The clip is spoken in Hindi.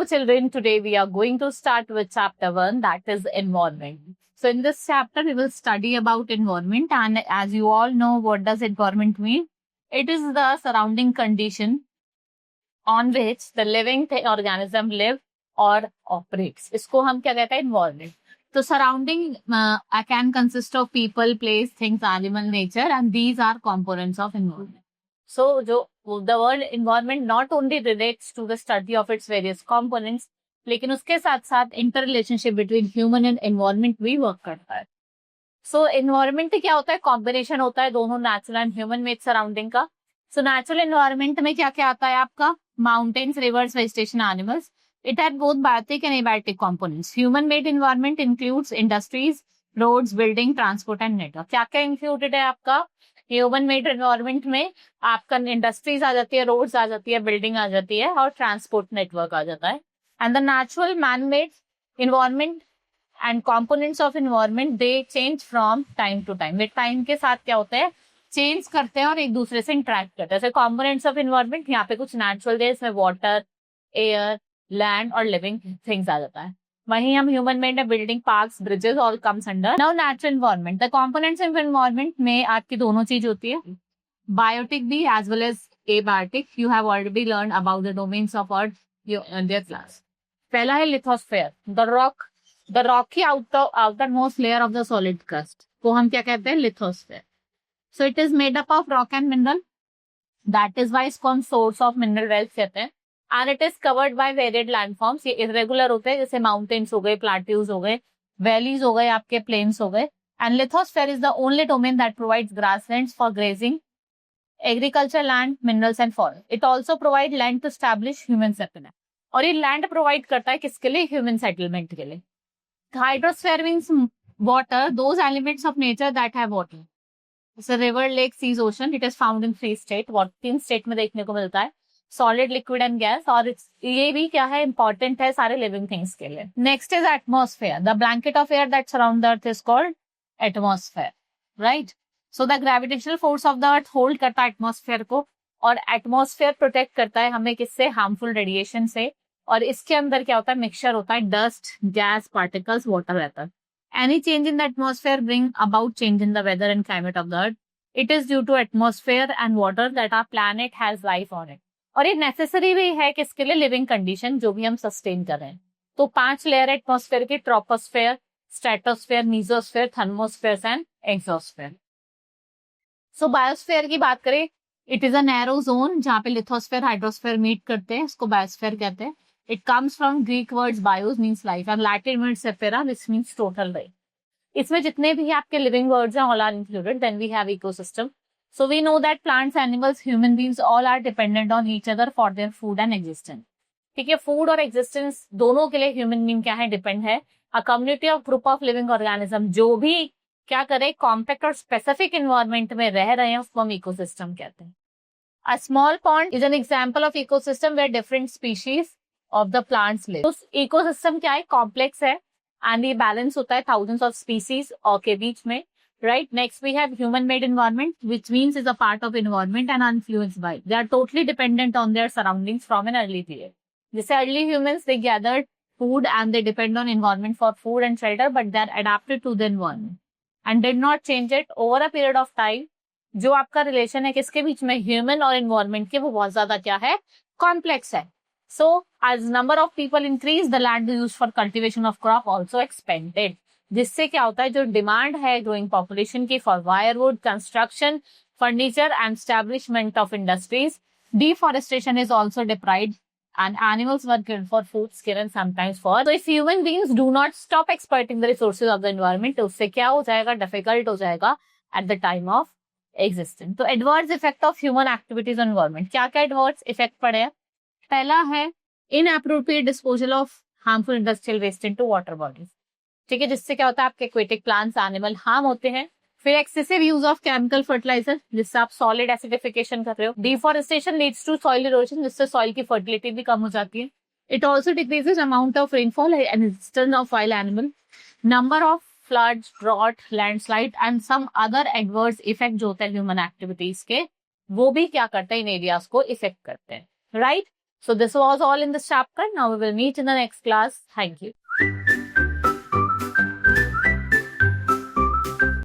Hello children, today we are going to start with chapter 1, that is environment. So in this chapter we will study about environment, and as you all know, what does environment mean? It is the surrounding condition on which the living organism live or operates. इसको हम क्या कहते हैं? Environment. So surrounding can consist of people, place, things, animal, nature, and these are components of environment. So the word environment not only relates to the study of its various components, लेकिन उसके साथ साथ interrelationship between human and environment भी work करता है. So environment क्या होता है? Combination होता है दोनों natural and human made surrounding का. So natural environment में क्या क्या आता है आपका? Mountains, rivers, vegetation, animals. It had both biotic and abiotic components. Human made environment includes industries, roads, building, transport and network. क्या क्या included है आपका? ह्यूमन मेड एनवायरनमेंट में आपका इंडस्ट्रीज आ जाती है, रोड्स आ जाती है, बिल्डिंग आ जाती है और ट्रांसपोर्ट नेटवर्क आ जाता है. And the natural man made environment and components of environment they change from time to time. वे टाइम के साथ क्या होते हैं? चेंज करते हैं और एक दूसरे से इंटरेक्ट करते हैं. जैसे कंपोनेंट्स ऑफ एनवायरनमेंट यहाँ पे कुछ नेचुरल है, इसमें वाटर, एयर, लैंड और लिविंग थिंग्स आ जाता है. वहीं हम ह्यूमन मेड है, building, parks, bridges all comes under. Now natural environment. The components of environment में आपकी दोनों चीज होती है, बायोटिक भी as well as abiotic. You have already learn about the domains of earth in their class. पहला है lithosphere, the rocky outermost layer of the solid crust को हम क्या कहते हैं? Lithosphere. So it is made up of rock and mineral. That is why इसको हम सोर्स ऑफ मिनरल वेल्थ कहते हैं. And it is covered by varied landforms. ये इरेगुलर होते हैं, जैसे माउंटेन्स हो गए, प्लाट्यूज हो गए, वैलीज हो गए, आपके प्लेन्स हो गए. And lithosphere is the only domain that provides grasslands for grazing, agriculture land, minerals and forest. It also provide land to establish human settlement. और ये लैंड प्रोवाइड करता है किसके लिए? ह्यूमन सेटलमेंट के लिए. Hydrosphere means water, those elements of nature that have water. जैसे river, lake, seas, ocean. It is found in 3 state. 3 state में देखने को मिलता है, सॉलिड, लिक्विड एंड गैस. और ये भी क्या है? इंपॉर्टेंट है सारे लिविंग थिंग्स के लिए. Next is atmosphere. The blanket of air that surround the earth is called atmosphere, right? So the gravitational force of the earth hold करता है एटमॉस्फेयर को, और एटमॉस्फेयर प्रोटेक्ट करता है हमें किससे? हार्मफुल रेडिएशन से. और इसके अंदर क्या होता है? मिक्सचर होता है, डस्ट, गैस, पार्टिकल्स, वाटर रहता है. Any change in the atmosphere bring about change in the weather and climate of the earth. It is due to atmosphere and water that our planet has life on it. और ये नेसेसरी भी है किसके लिए? लिविंग कंडीशन जो भी हम सस्टेन कर रहे हैं. तो 5 लेयर एटमॉस्फेयर की, troposphere, stratosphere, mesosphere, thermosphere and exosphere. So biosphere की बात करें, it is a narrow zone जहाँ पे लिथोस्फेयर, हाइड्रोस्फेयर मीट करते हैं, इसको बायोस्फेयर कहते हैं. It comes from Greek words bios means life and Latin word sphaera which means total life. इसमें जितने भी आपके लिविंग वर्ड्स हैं all are included. Then we have ecosystem. So we know that plants, animals, human beings all are dependent on each other for their food and existence. ठीक है, फूड और एग्जिस्टेंस दोनों के लिए ह्यूमन बीइंग क्या है? डिपेंड है. A community of group of living organism जो भी क्या करे? कॉम्पैक्ट और स्पेसिफिक एनवायरनमेंट में रह रहे हैं, उसको हम इकोसिस्टम कहते हैं. A small pond is an example of ecosystem where different species of the plants live. उस इकोसिस्टम क्या है? कॉम्प्लेक्स है एंड ये बैलेंस होता है थाउजेंड्स ऑफ स्पीशीज और के बीच में. Right. Next, we have human-made environment, which means is a part of environment and influenced by. They are totally dependent on their surroundings from an early period. These early humans, they gathered food and they depend on environment for food and shelter, but they are adapted to the environment and did not change it over a period of time. जो आपका रिलेशन है किसके बीच में? ह्यूमन और एनवायरमेंट के, वो बहुत ज्यादा क्या है? कॉम्प्लेक्स है. So, as number of people increase, the land used for cultivation of crop also expanded. जिससे क्या होता है? जो डिमांड है ग्रोइंग पॉपुलेशन की for firewood, construction, furniture and establishment of industries. Deforestation is also deprived and animals were killed for food, skin and sometimes for. So if human beings do not stop exploiting the resources of the environment, तो उससे क्या हो जाएगा? डिफिकल्ट हो जाएगा at the time of existence. तो adverse effect of human activities on environment. क्या क्या एडवर्स इफेक्ट पड़े हैं? पहला है inappropriate disposal of harmful industrial waste into water bodies. ठीक है, जिससे क्या होता है? आपके एक्वेटिक प्लांट्स, एनिमल हार्म होते हैं. फिर excessive use of chemical fertiliser, जिससे आप सॉलिड एसिडिफिकेशन कर रहे हो. Deforestation leads to soil erosion, जिससे सॉइल की फर्टिलिटी भी कम हो जाती है. It also decreases amount of rainfall and resistance of wild animal. Number of floods, drought, landslide and some other adverse effect जो होते हैं ह्यूमन एक्टिविटीज के, वो भी क्या करते हैं? इन एरियाज को इफेक्ट करते हैं, right? So this was all in this chapter. Now we will meet in the next class. Thank you.